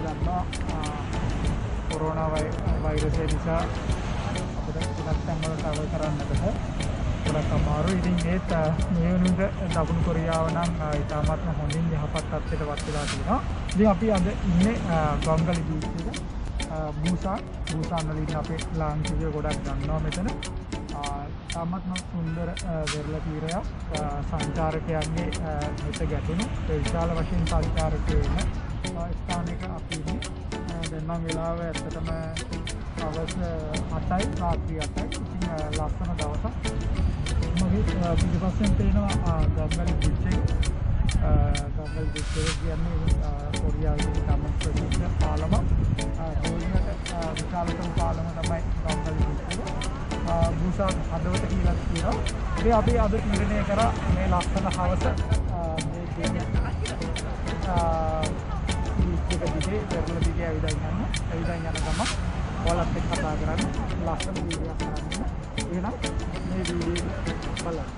දන්නවා කොරෝනා වෛරසය නිසා අපිට ටිකක් තැන්වල ට්‍රැවල් කරන්න බෑ. ගොඩක් අමාරුයි. ඉතින් ඒත් මේ වෙනුවට දකුණු කොරියාව නම් ඉතාමත්ම හොඳින් යහපත් තත්ත්වයට වත් වෙලා තියෙනවා. ඉතින් අපි අද ඉන්නේ ගොංගලි බීච් එක. බුසාන් වල ඉන්න අපේ ලාංකිකයෝ ගොඩක් දන්නවා මෙතන. ඉතාමත්ම සුන්දර වෙරළ තීරයක් සංචාරකයන්ගේ මෙත ගැටුණු විශාල වශයෙන් සංචාරකයෝ ඉන්න ස්ථානයක අපි ඉන්නේ. දැන් නම් වෙලාව ඇත්තටම හවස 8යි රාත්‍රී 8යි. ඉතින් ලස්සන දවසක්. මගේ පිටපස්සෙන් පේනවා ගොංගලි බීච් එක. ගොංගලි බීච් එක කියන්නේ කොරියාවේ ඉතාම ප්‍රසිද්ධ පාලමක්. විශාලතම පාලම තමයි ගොංගලි බීච් එක. බුසාන් හදවත කියලා කියනවා. ඉතින් අපි අද තීරණය කරා මේ ලස්සන හවස මේ කියන්නේ බීච් එක දිගේ වෙරළ දිගේ ඇවිදන් යන ගම ඔයාලත් එක්ක කතා කරන්න ලස්සන වීඩියෝයක් කරන්න. එහෙනම් මේ වීඩියෝ බලන්න.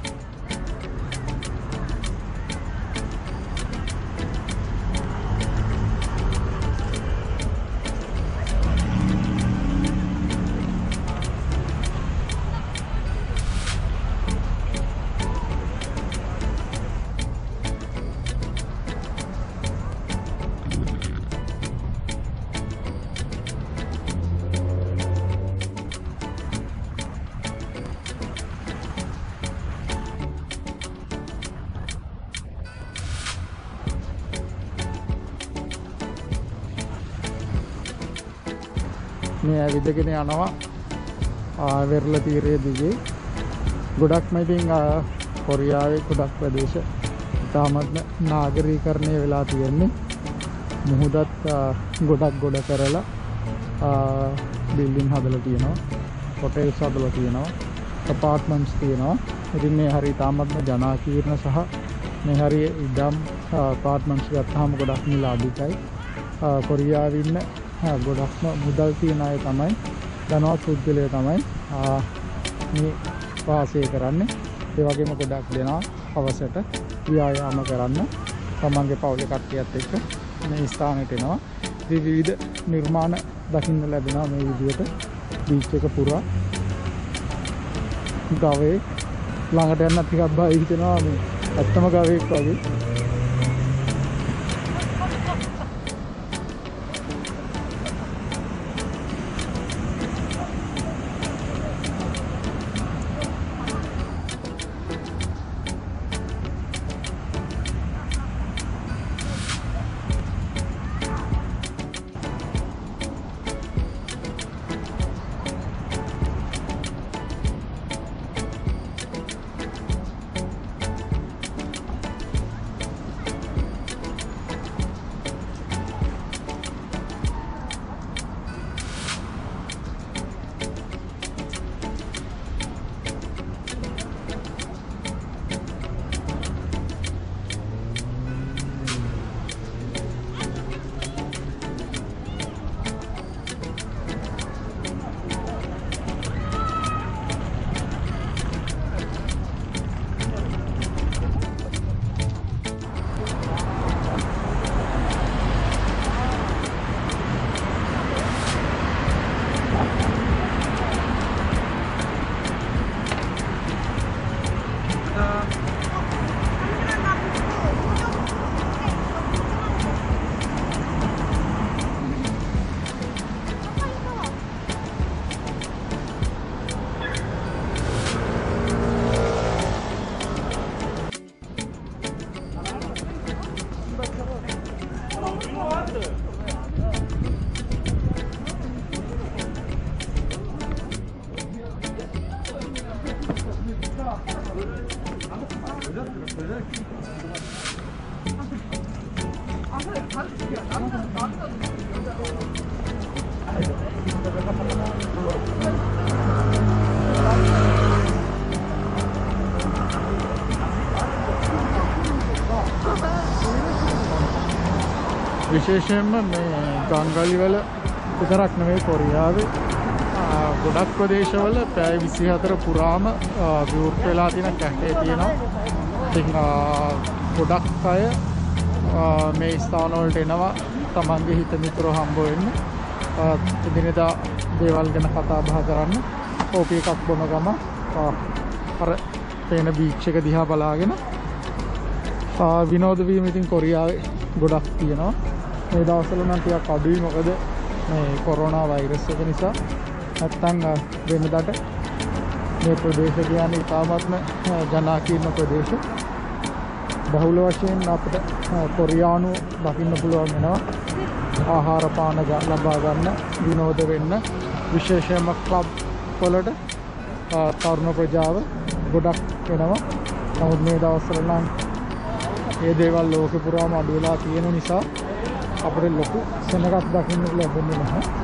මේ ඇවිදගෙන යනවා වෙරළ තීරයේ දිගේ. ගොඩක්ම ඉතින් කොරියාවේ ගොඩක් ප්‍රදේශ ඉතාමත්ම නාගරීකරණය වෙලා තියෙන්නේ. මුහුදත් ගොඩක් ගොඩ කරලා බිල්ඩින් හදලා තියෙනවා, හොටෙල්ස් හදලා තියෙනවා, අපාර්ට්මන්ට්ස් තියෙනවා. ඉතින් මේ හරිය ඉතාමත්ම ජනාකීර්ණ සහ මේ හරිය ඉඩම් අපාර්ට්මන්ට්ස් ගත්තාම ගොඩක් මිල අධිකයි. කොරියාවේ ඉන්න ගොඩක්ම මුදල් තියන අය තමයි, ධනවත් පුද්ගලයෝ තමයි මේ වාසය කරන්නේ. ඒ වගේම ගොඩක් දෙනා හවසට ව්‍යායාම කරන්න තමන්ගේ පවුලේ කට්ටියත් එක්ක මේ ස්ථානෙට එනවා. විවිධ නිර්මාණ දකින්න ලැබෙනවා මේ විදිහට බීච් එක පුරා. ගවයේ ළඟට යන්න ටිකක් බය හිතෙනවා. මේ ඇත්තම ගවයෙක් වගේ. විශේෂයෙන්ම මේ ගංගලි වල විතරක් නෙවෙයි කොරියාවේ ගොඩක් ප්‍රදේශවල පැය 24 පුරාම විවෘත වෙලා තියෙන කැෆේ තියෙනවා. ඉතින් ගොඩක් අය මේ ස්ථාන වලට එනවා තමන්ගේ හිත මිතුරෝ හම්බ වෙන්න එදිනෙදා දේවල් ගැන කතා බහ කරන්න කෝපි එකක් බොන ගම අර පේන බීච් එක දිහා බලාගෙන විනෝද වීම ඉතින් කොරියාවේ ගොඩක් තියෙනවා මේ දවස්වල නම් ටිකක් අඩුයි මොකද මේ කොරෝනා වෛරස් එක නිසා නැත්තම් වෙනදාට මේ ප්‍රදේශ කියන්නේ ඉතාමත්ම ජනාකීර්ණ ප්‍රදේශ බහුල වශයෙන් අපිට කොරියානු දකින්න පුළුවන් වෙනවා ආහාර පාන ලබා ගන්න විනෝද වෙන්න විශේෂයෙන්ම ක්ලබ් වලට තරුණ ප්‍රජාව ගොඩක් වෙනවා නමුත් මේ දවස්වල නම් මේ දේවල් ලෝකෙ පුරාම අඩු වෙලා තියෙන නිසා අපිට ලොකු සෙනඟක් දකින්න ලැබෙන්නේ නැහැ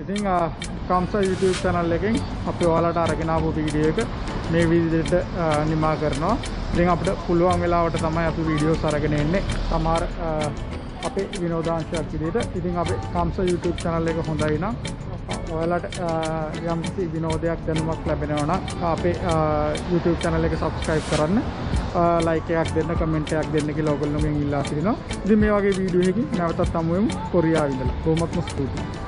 ඉතින් කම්සා YouTube channel එකෙන් අපි ඔයාලට අරගෙන ආපු වීඩියෝ එක මේ විදිහට නිමා කරනවා. ඉතින් අපිට පුළුවන් වෙලාවට තමයි අපි වීඩියෝස් අරගෙන එන්නේ. සමහර අපේ විනෝදාංශයක් විදිහට. ඉතින් අපේ කම්සා YouTube channel එක හොඳයි නම් ඔයාලට යම් කිසි විනෝදයක් දැනුමක් ලැබෙනවා නම් අපේ YouTube channel එක subscribe කරන්න. like එකක් දෙන්න, comment එකක් දෙන්න කියලා ඔයගොල්ලෝගෙන් ඉල්ලා සිටිනවා. ඉතින් මේ වගේ වීඩියෝ එකකින් නැවතත් හමු වෙමු කොරියාවේ ඉඳලා. කොහොමත්ම ස්තුතියි.